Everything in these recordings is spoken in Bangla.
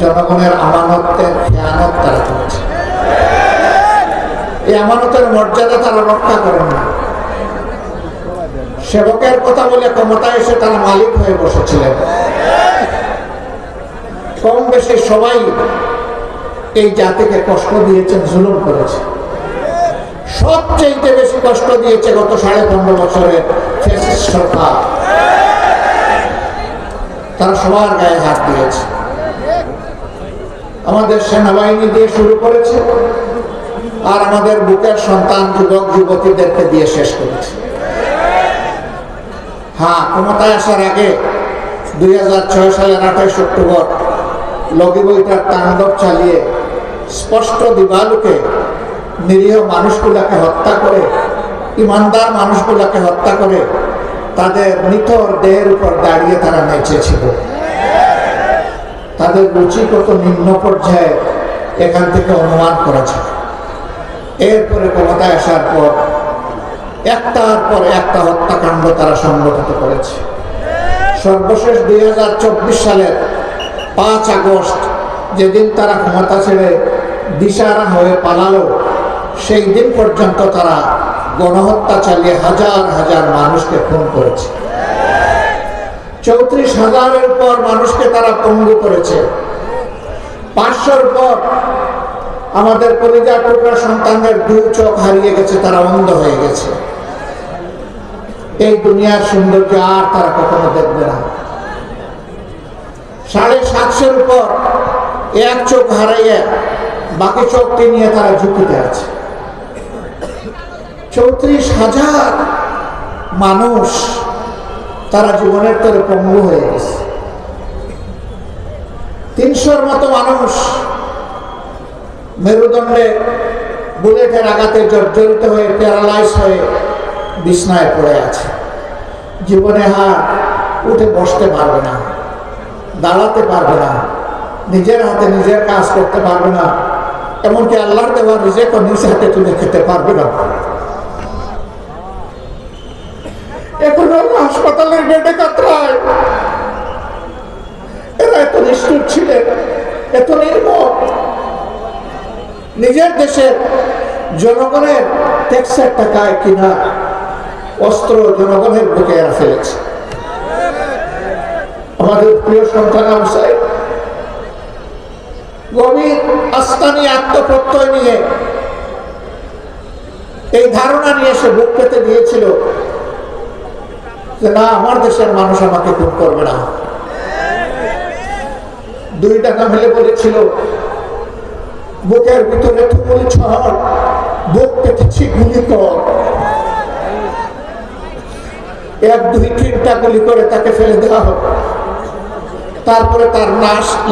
জনগণের আমানতের খেয়ানত তারা করেছে। এই আমানতের মর্যাদা তারা রক্ষা করেন না। সেবকের কথা বলে ক্ষমতায় এসে তারা মালিক হয়ে বসেছিলেন। কম বেশি সবাই এই জাতিকে কষ্ট দিয়েছেন, জুলুম করেছে। সবচেয়ে বেশি কষ্ট দিয়েছে গত 15.5 বছরের ফ্যাসিস্ট সরকার। তারা সবার গায়ে হাত দিয়েছে। আমাদের সেনাবাহিনী দিয়ে শুরু করেছে, আর আমাদের বুকের সন্তান যুবক যুবতীদেরকে দিয়ে শেষ করেছে। হ্যাঁ, ক্ষমতায় আসার আগে 2006 সালের 28 অক্টোবর লগি বইটার তাণ্ডব চালিয়ে স্পষ্ট দিবালুকে নিরীহ মানুষগুলাকে হত্যা করে, ইমানদার মানুষগুলাকে হত্যা করে তাদের নিথর দেহের উপর দাঁড়িয়ে তারা নেচেছিল। তাদের রুচি কত নিম্ন পর্যায়ে এখান থেকে অনুমান করা যায়। এরপরে ক্ষমতায় আসার পর একটার পর একটা হত্যাকাণ্ড তারা সংগঠিত করেছে। সর্বশেষ 2024 সালের 5 আগস্ট, যেদিন তারা ক্ষমতা ছেড়ে দিশাহারা হয়ে পালালো, সেই দিন পর্যন্ত তারা গণহত্যা চালিয়ে হাজার হাজার মানুষকে খুন করেছে। 34,000-এর পর মানুষকে তারা পঙ্গু করেছে। 500-র পর আমাদের কলিজা টুকরা সন্তানদের 2 চোখ হারিয়ে গেছে, তারা অন্ধ হয়ে গেছে। এই দুনিয়ার সৌন্দর্য আর তারা কখনো দেখবে না। 750-র উপর 1 চোখ হারাইয়ে বাকি চোখটি নিয়ে তারা ঝুঁকিতে আছে। 34,000 মানুষ তারা জীবনের তরে পঙ্গু হয়ে গেছে। 300-র মতো মানুষ মেরুদণ্ডে বুলেটের আঘাতে জর্জরিত হয়ে প্যারালাইজ হয়ে বিছনায় পড়ে আছে। জীবনে উঠে বসতে পারবে না, দাঁড়াতে পারবে না, নিজের হাতে নিজের কাজ করতে পারবে না, এমনকি আল্লাহর দেওয়া রিজিকও নিজ হাতে তুলে খেতে পারবে না। এখন হাসপাতালের বেডে কাতরায়। এরা এত নিষ্ঠুর ছিলেন, এত নির্মম। নিজের দেশের জনগণের ট্যাক্সের টাকায় কিনা অস্ত্র জনগণের বুকে এরা ফেলেছে। আমাদের প্রিয় সন্তান আবু সাইদ গভীর আস্থানি আত্মপ্রত্যয় নিয়ে এই ধারণা নিয়ে সে বুক পেতে দিয়েছিল যে না, আমার দেশের মানুষ আমাকে খুন করবে না। 2 টাকা মেলে বলেছিল, বুকের ভিতরে তুমুল ঝড়, বুক পেতেছি, গুলি কর। 1, 2, 3টা গুলি করে তাকে ফেলে দেওয়া হবে। তারপরে তার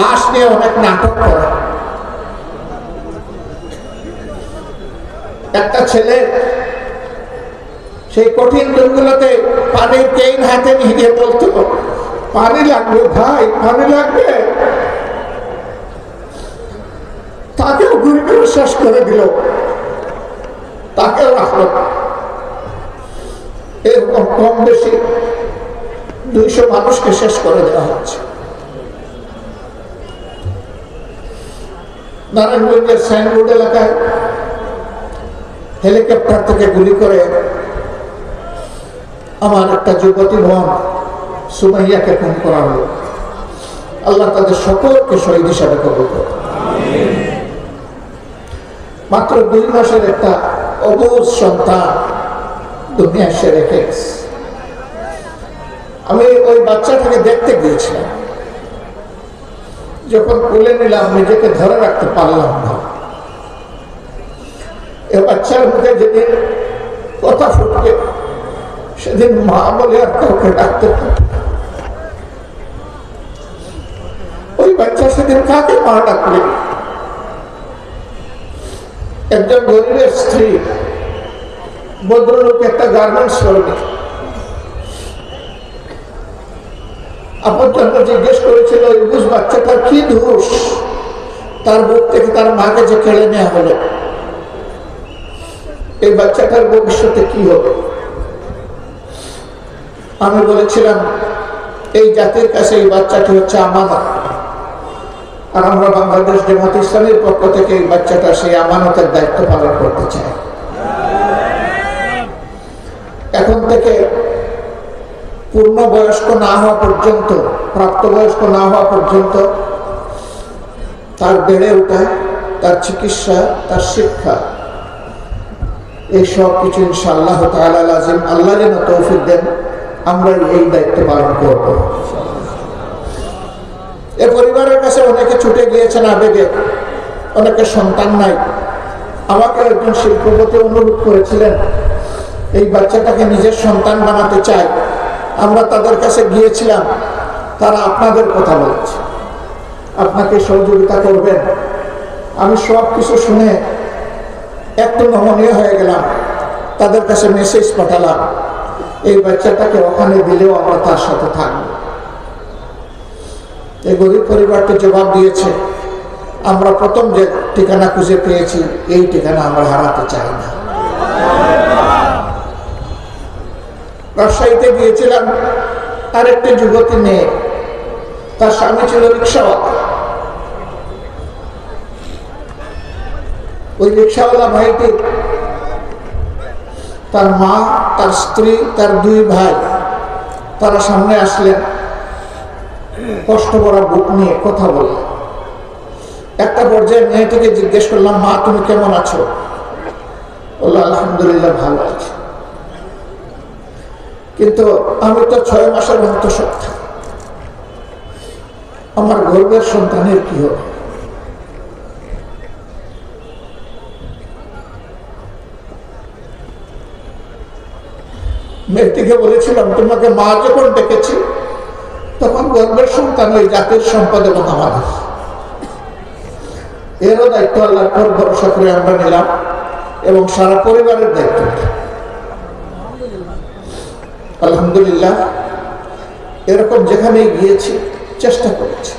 লাশ নিয়ে অনেক নাটক করে। একটা ছেলে সেই কঠিন দিনগুলোতে পানির কেইন হাতে নিয়ে বলতো, পানি লাগবে ভাই, পানি লাগবে। তাকেও গুলি করে শেষ করে দিল, তাকেও রাখলো। এরকম কম বেশি 200 মানুষকে শেষ করে দেওয়া হচ্ছে। নারায়ণগঞ্জের সাইনবোর্ড এলাকায় হেলিকপ্টার থেকে গুলি করে আমার একটা যুবতী বোন সুমাইয়াকে খুন করা হলো। আল্লাহ তাদের সকলকে শহীদ হিসাবে কবুল করুন। মাত্র 2 মাসের একটা অবুঝ সন্তান দুনিয়া এসে রেখে গেছে। আমি ওই বাচ্চাটাকে দেখতে গিয়েছিলাম। যখন কোলে নিলাম, নিজেকে ধরে রাখতে পারলাম না। এ বাচ্চার মুখে যেদিন কথা ফুটবে, সেদিন মা বলে আর কাউকে ডাকতে পারবে। ওই বাচ্চা সেদিন কাকে মা ডাকবে? একজন গরিবের স্ত্রী, ভদ্রলোক, একটা গার্মেন্টস কর্মী, আপন জিজ্ঞেস করেছিল ওই বুঝ বাচ্চাটার কি দোষ, তার বুক থেকে তার মাকে যে কেড়ে নেওয়া হলো, এই বাচ্চাটার ভবিষ্যতে কি হবে? আমি বলেছিলাম এই জাতির কাছে এই বাচ্চাটি হচ্ছে আমানত। আর আমরা বাংলাদেশ জামাত ইসলামীর পক্ষ থেকে এই বাচ্চাটা সেই আমানতের দায়িত্ব পালন করতে চাই। এখন থেকে পূর্ণবয়স্ক না হওয়া পর্যন্ত, প্রাপ্তবয়স্ক না হওয়া পর্যন্ত তার বেড়ে ওঠা, তার চিকিৎসা, তার শিক্ষা, এই সব কিছু ইনশাআল্লাহ তাআলা লাজিম আল্লাহ যেন তৌফিক দেন, আমরা এই দায়িত্ব পালন করব। এ পরিবারের কাছে অনেকে ছুটে গিয়েছেন আবেগে, অনেকে সন্তান নাই। আমাকে একজন শিল্পপতি অনুরোধ করেছিলেন এই বাচ্চাটাকে নিজের সন্তান বানাতে চাই। আমরা তাদের কাছে গিয়েছিলাম, তারা আপনাদের কথা বলেছে, আপনাকে সহযোগিতা করবেন। আমি সব কিছু শুনে একটু নমনীয় হয়ে গেলাম, তাদের কাছে মেসেজ পাঠালাম এই বাচ্চাটাকে ওখানে দিলেও আমরা তার সাথে থাকবো। এই গরিব পরিবারটি জবাব দিয়েছে, আমরা প্রথম যে ঠিকানা খুঁজে পেয়েছি এই ঠিকানা আমরা হারাতে চাই না। রাজশাহীতে গিয়েছিলাম, আরেকটি যুবতী মেয়ে, তার স্বামী ছিল রিক্সাওয়ালা। ওই রিক্সাওয়ালা ভাইটি, তার মা, তার স্ত্রী, তার দুই ভাই, তারা সামনে আসলেন, কষ্ট করা বুক নিয়ে কথা বললেন। একটা পর্যায়ে মেয়েটিকে জিজ্ঞেস করলাম, মা তুমি কেমন আছো? বললো আলহামদুলিল্লাহ ভালো আছি, কিন্তু আমি তো 6 মাসের অন্তঃসত্ত্বা, আমার গর্ভের সন্তানের কি হবে? মেয়েটিকে বলেছিলাম, তোমাকে মা যখন ডেকেছি তখন গর্ভের সন্তান ওই জাতির সম্পদ এবং আমাদের, এরও দায়িত্ব আল্লাহর পর ভরসা করে আমরা নিলাম এবং সারা পরিবারের দায়িত্ব। আলহামদুলিল্লাহ এরকম যেখানেই গিয়েছি চেষ্টা করেছি,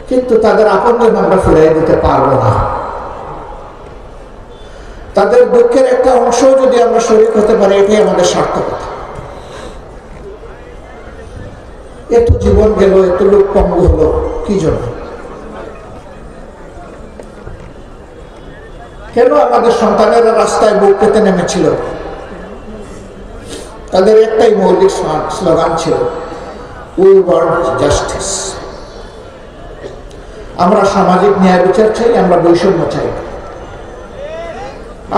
কিন্তু তাদের আপনজন আমরা ফিরিয়ে দিতে পারবো না। তাদের দুঃখের একটা অংশ যদি আমরা শরীক হতে পারি, এটাই আমাদের সার্থকতা। এত জীবন গেল, এত লোক পঙ্গু হলো কি জন্য? কেন আমাদের সন্তানেরা রাস্তায় বুক পেতে নেমেছিল? তাদের একটাই মৌলিক স্লোগান ছিল, উই ওয়ান্ট জাস্টিস। আমরা সামাজিক ন্যায় বিচার চাই, আমরা বৈষম্য চাই।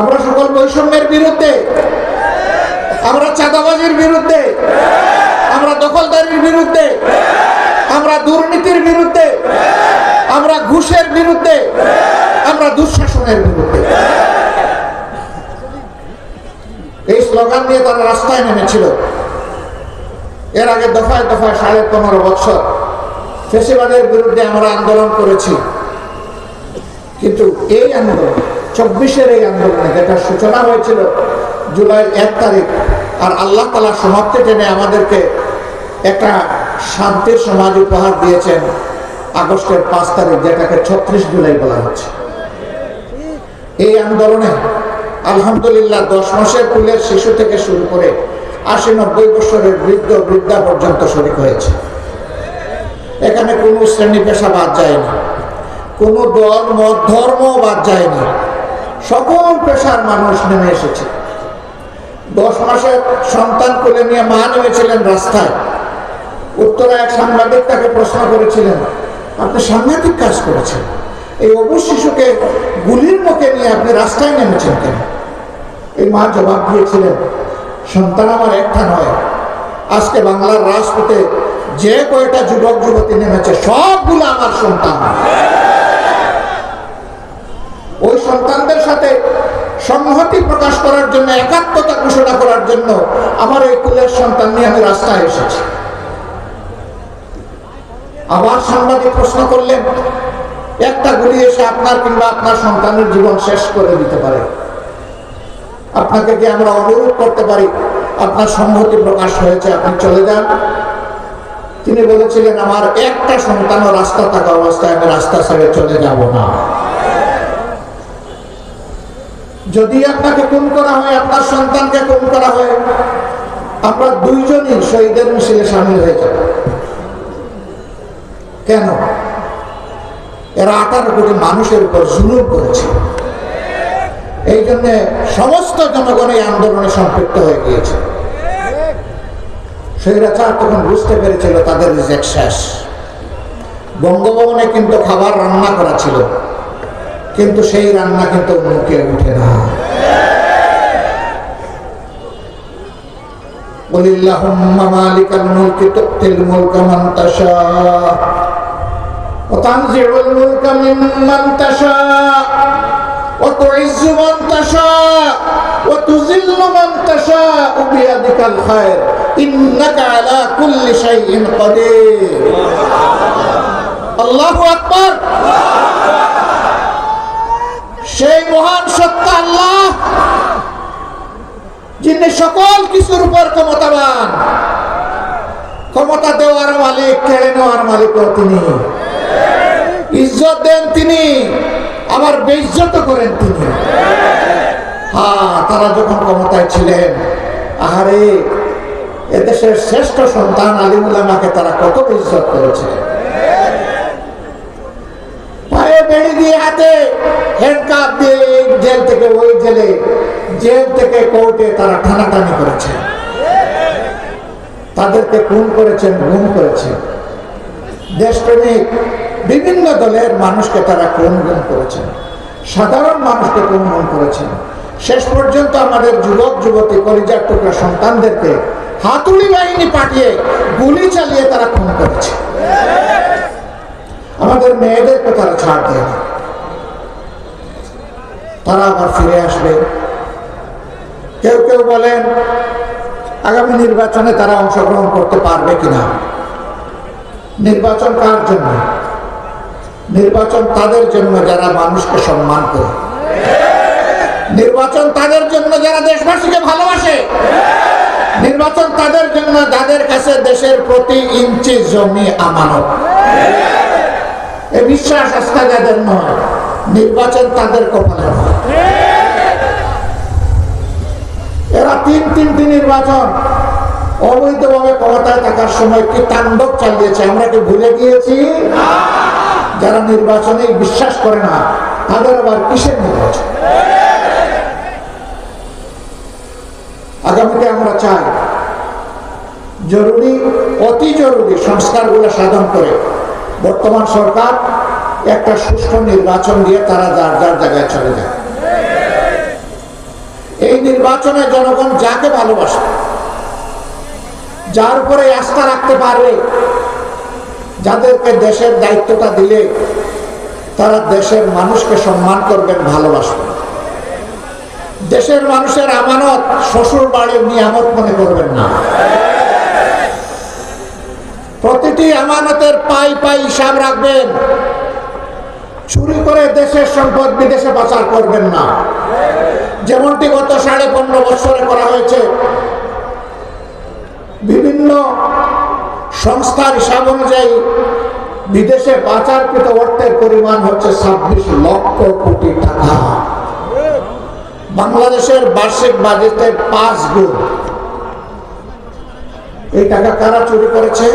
আমরা সকল বৈষম্যের বিরুদ্ধে, আমরা চাঁদাবাজির বিরুদ্ধে, আমরা দখলদারির বিরুদ্ধে, আমরা দুর্নীতির বিরুদ্ধে, আমরা ঘুষের বিরুদ্ধে, আমরা দুঃশাসনের বিরুদ্ধে। এই স্লোগান নিয়ে তারা রাস্তায় নেমেছিল। এর আগে দফায় দফায় 15.5 বছর ফ্যাসিবাদের বিরুদ্ধে আমরা আন্দোলন করেছি, কিন্তু এই আন্দোলন 24-এর এই আন্দোলনে যেটা সূচনা হয়েছিল জুলাই 1 তারিখ, আর আল্লাহ তাআলা সমাপ্তি টেনে আমাদেরকে একটা শান্তির সমাজ উপহার দিয়েছেন আগস্টের 5 তারিখ, যেটাকে 36 জুলাই বলা হচ্ছে। এই আন্দোলনে আলহামদুলিল্লাহ 10 মাসের কুলের শিশু থেকে শুরু করে 80-90 বছরের বৃদ্ধ বৃদ্ধা পর্যন্ত শরীক হয়েছে। এখানে কোনো শ্রেণী পেশা বাদ যায়নি, কোনো দল মত ধর্ম বাদ যায়নি, সকল পেশার মানুষ নেমে এসেছে। 10 মাসের সন্তান কোলে নিয়ে মা নেমেছিলেন রাস্তায়। উত্তরা এক সাংবাদিক তাকে প্রশ্ন করেছিলেন, আপনি সাংঘাতিক কাজ করেছেন, এই অবুঝ শিশুকে গুলির মুখে নিয়ে আপনি রাস্তায় নেমেছেন কেন? এই মা জবাব দিয়েছিলেন, সন্তান আমার একটা নয়, আজকে বাংলার রাজপথে যে কয়টা যুবক যুবতী নেমেছে সবগুলো আমার সন্তান। ওই সন্তানদের সাথে সংহতি প্রকাশ করার জন্য, একাত্মতা ঘোষণা করার জন্য আমার এই কুলের সন্তান নিয়ে আমি রাস্তায় এসেছি। আবার সাংবাদিক প্রশ্ন করলেন, একটা গুলি এসে আপনার কিংবা আপনার সন্তানের জীবন শেষ করে দিতে পারে, আপনাকে কি আমরা অনুরোধ করতে পারি, আপনার সংহতি প্রকাশ হয়েছে, আপনি চলে যান? তিনি বলেছিলেন, আমার একটা সন্তানও রাস্তা থাকা অবস্থায় আমি রাস্তা ছেড়ে চলে যাব না। যদি আপনাকে খুন করা হয়, আপনার সন্তানকে খুন করা হয়, আমরা দুইজনই শহীদের মিছিলে সামিল হয়ে যাব। কেন? এরা 18 কোটি মানুষের উপর জুলুম করেছে। এই জন্য সমস্ত জনগণ এই আন্দোলনে সম্পৃক্ত হয়ে গিয়েছে। স্বৈরাচার তখন বুঝতে পেরেছিল তাদের রিজেক্ট শেষ। বঙ্গভবনে কিন্তু খাবার রান্না করা ছিল, কিন্তু সেই রান্না কিন্তু মুখে উঠে না। বলিল্লাহুম্মা মালিকাল মুলকি তুতিল মুলকা মান তাশা ওয়া তানজিউল মুলকা মিম্মান তাশা ওয়া তুইজ্জু মান তাশা ওয়া তুযিল্লু মান তাশা বিয়াদিকাল খায়র ইন্নাকা আলা কুল্লি শাইইন কাদির। আল্লাহু আকবার। সেই মহান সত্তা আল্লাহ, যিনি সকল কিছুর উপর ক্ষমতাবান, ক্ষমতা দেওয়ার মালিক, কেড়ে নেওয়ার মালিকও তিনি। ইজ্জত দেন তিনি, আবার বেইজ্জত করেন তিনি। তারা যখন ক্ষমতায় ছিলেন, আহারে এদেশের শ্রেষ্ঠ সন্তান আলিম উলামাকে তারা কত ইজ্জত করেছে। পায়ে বেড়ি দিয়ে, হাতে হ্যান্ডকাপ দিয়ে জেল থেকে ওই জেলে, জেল থেকে কোর্টে তারা টানাটানি করেছে। তাদেরকে খুন করেছেন, গুম করেছেন। দেশপ্রেমিক বিভিন্ন দলের মানুষকে তারা খুন গুম করেছেন, সাধারণ মানুষকে খুন গুম করেছেন। শেষ পর্যন্ত আমাদের যুবক যুবতী কলিজার টুকরা সন্তানদেরকে হাতুড়ি বাহিনী পাঠিয়ে গুলি চালিয়ে তারা খুন করেছে। আমাদের মেয়েদেরকে তারা ছাড় দেয় না। তারা আবার ফিরে আসবে। কেউ কেউ বলেন আগামী নির্বাচনে তারা অংশগ্রহণ করতে পারবে কিনা। নির্বাচন কার জন্য? নির্বাচন তাদের জন্য যারা মানুষকে সম্মান করে। নির্বাচন তাদের জন্য যারা দেশবাসীকে ভালোবাসে। নির্বাচন তাদের জন্য যাদের কাছে দেশের প্রতি ইঞ্চি জমি আমানত। এই বিশ্বাস আস্থা যাদের নয়, নির্বাচন তাদের কপালে নয়। এরা তিনটি নির্বাচন অবৈধভাবে ক্ষমতায় থাকার সময় কি তাণ্ডব চালিয়েছে, আমরা কি ভুলে গিয়েছি? যারা নির্বাচনে বিশ্বাস করে না, তাদের আবার কিসের নির্বাচন? আগামীতে আমরা চাই জরুরি, অতি জরুরি সংস্কারগুলো সাধন করে বর্তমান সরকার একটা সুষ্ঠু নির্বাচন দিয়ে তারা যার যার জায়গায় চলে যায়। এই নির্বাচনে জনগণ যাকে ভালোবাসে, যার উপরে আস্থা রাখতে পারবে, যাদেরকে দেশের দায়িত্বটা দিলে তারা দেশের মানুষকে সম্মান করবেন, ভালোবাসবেন। দেশের মানুষের আমানত শ্বশুর বাড়ির নিয়ামত মনে করবেন না। প্রতিটি আমানতের পাই পাই হিসাব রাখবেন। চুরি করে দেশের সম্পদ বিদেশে পাচার করবেন না, যেমনটি গত 15.5 বছরে করা হয়েছে। বিভিন্ন সংস্থার হিসাব অনুযায়ী বিদেশে পাচারকৃত অর্থের পরিমাণ হচ্ছে 26 লক্ষ কোটি টাকা। বাংলাদেশের বার্ষিক বাজেটের 5 গুণ। এই টাকা কারা চুরি করেছে?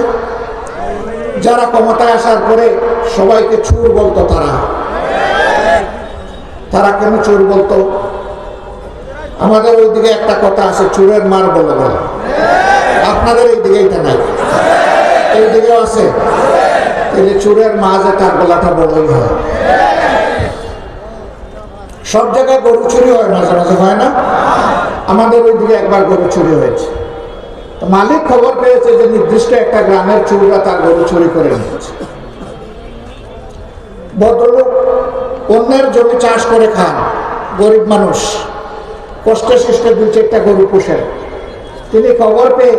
যারা ক্ষমতায় আসার পরে সবাইকে চোর বলতো। তারা কেন চোর বলতো? আমাদের ওইদিকে একটা কথা আছে, চোরের মার বলে বলে। আপনাদের এইদিকে এটা নাই, এইদিকেও আছে। তাহলে চোরের মা যে তার গলাটা বড়ই হয়। সব জায়গায় গরু চুরি হয়, মাঝে মাঝে হয় না? আমাদের ওইদিকে একবার গরু চুরি হয়েছে। মালিক খবর পেয়েছে যে নির্দিষ্ট একটা গ্রামের চোররা তার গরু চুরি করে নিয়েছে। ভদ্রলোক অন্যের জমি চাষ করে খান, গরিব মানুষ, কষ্টে সৃষ্টে 2-4টা গরু পোষেন। তিনি খবর পেয়ে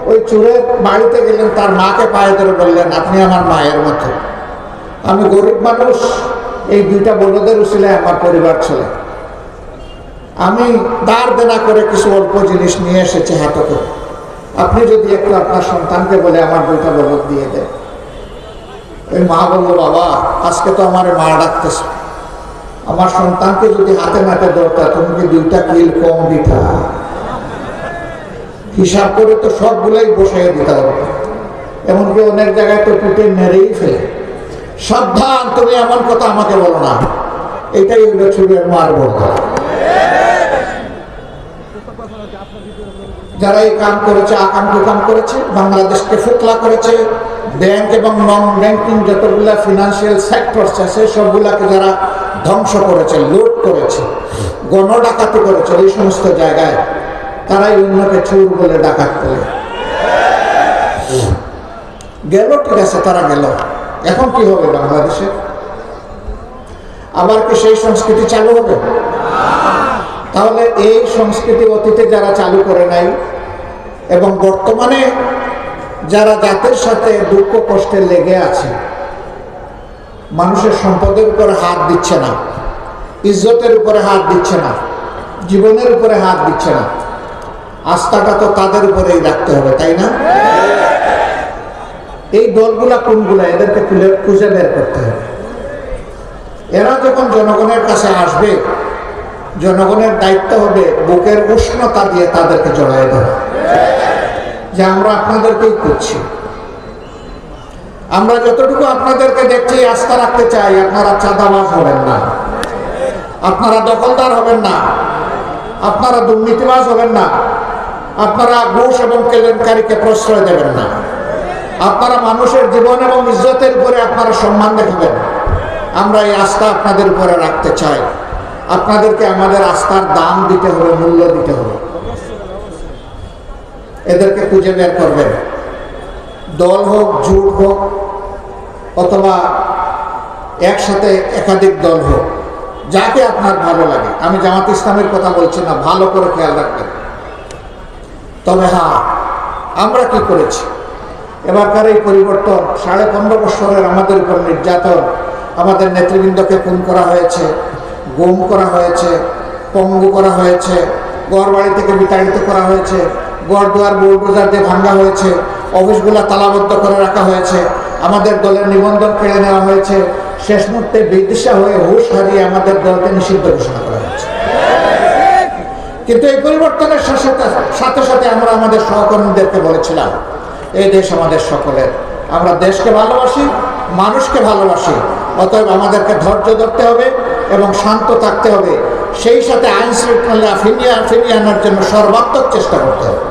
ওই চোরের বাড়িতে গেলেন, তার মাকে পায়ে ধরে বললেন, আপনি আমার মায়ের মতো, আমি গরিব মানুষ, এই 2টা বলদের উছিলায় আমার পরিবার চলে। আমি দাঁড় দেনা করে কিছু অল্প জিনিস নিয়ে এসেছি হাতে করে, আপনি যদি একটু আপনার সন্তানকে বলে আমার 2টা বলদ দিয়ে দেন। ওই মা বলল, বাবা আজকে তো আমার মা ডাকতেছে, আমার সন্তানকে যদি হাতে নাতে দরতা, তুমি কি 2টা কিল কম দিতা? হিসাব করে তো সবগুলোই বসিয়ে দিতে হবে। এমনকি অনেক জায়গায় তো পিঠে মেরেই ফেলে। সাবধান, তুমি এমন কথা আমাকে বলো না। এটাই হলো চুরের মার বলতো। যারা এই কাম করেছে, আকাঙ্ক্ষী কাম করেছে, বাংলাদেশকে ফোকলা করেছে, ব্যাংক এবং নন ব্যাংকিং যতগুলা ফিনান্সিয়াল সেক্টরস আছে সবগুলাকে যারা ধ্বংস করেছে, লুট করেছে, গণ ডাকাতি করেছে, এই সমস্ত জায়গায় তারাই অন্যকে চোর বলে ডাকাত বলে গেল। ঠিক আছে, তারা গেল। এখন কি হবে বাংলাদেশে? আবার কি সেই সংস্কৃতি চালু হবে? তাহলে এই সংস্কৃতি অতীতে যারা চালু করে নাই এবং বর্তমানে যারা জাতির সাথে দুঃখ কষ্টে লেগে আছে, মানুষের সম্পদের উপরে হাত দিচ্ছে না, ইজ্জতের উপরে হাত দিচ্ছে না, জীবনের উপরে হাত দিচ্ছে না, আস্থাটা তো তাদের উপরেই রাখতে হবে, তাই না? এই দলগুলা কোনগুলা, এদেরকে খুঁজে বের করতে হবে। এরা যখন জনগণের কাছে আসবে, জনগণের দায়িত্ব হবে বুকের উষ্ণতা দিয়ে তাদেরকে জড়াই দেওয়া, যে আমরা আপনাদেরকেই করছি, আমরা যতটুকু আপনাদেরকে দেখছি, আস্থা রাখতে চাই, আপনারা চাঁদাবাজ হবেন না, আপনারা দখলদার হবেন না, আপনারা দুর্নীতিবাজ হবেন না, আপনারা ঘুষ এবং কেলেঙ্কারিকে প্রশ্রয় দেবেন না, আপনারা মানুষের জীবন এবং ইজ্জতের উপরে আপনারা সম্মান দেখাবেন। আমরা এই আস্থা আপনাদের উপরে রাখতে চাই। আপনাদেরকে আমাদের আস্থার দাম দিতে হবে, মূল্য দিতে হবে। এদেরকে খুঁজে বের করবেন, দল হোক, জোট হোক, অথবা একসাথে একাধিক দল হোক, যাকে আপনার ভালো লাগে। আমি জামাত ইসলামের কথা বলছি না, ভালো করে খেয়াল রাখবেন। তবে হ্যাঁ, আমরা কি করেছি এবারকার এই পরিবর্তন, 15.5 বছরের আমাদের উপর নির্যাতন, আমাদের নেতৃবৃন্দকে খুন করা হয়েছে, গুম করা হয়েছে, পঙ্গু করা হয়েছে, ঘর বাড়ি থেকে বিতাড়িত করা হয়েছে, ঘর দুয়ার বুলডোজার দিয়ে ভাঙা হয়েছে, অফিসগুলো তালাবদ্ধ করে রাখা হয়েছে, আমাদের দলের নিবন্ধন কেড়ে নেওয়া হয়েছে, শেষ মুহূর্তে বিদিশা হয়ে হুঁশ হারিয়ে আমাদের দলকে নিষিদ্ধ ঘোষণা করা হয়েছে। কিন্তু এই পরিবর্তনের সাথে সাথে আমরা আমাদের সহকর্মীদেরকে বলেছিলাম, এই দেশ আমাদের সকলের, আমরা দেশকে ভালোবাসি, মানুষকে ভালোবাসি, অতএব আমাদেরকে ধৈর্য ধরতে হবে এবং শান্ত থাকতে হবে, সেই সাথে আইন শৃঙ্খলা ফিরিয়ে আনার জন্য সর্বাত্মক চেষ্টা করতে হবে।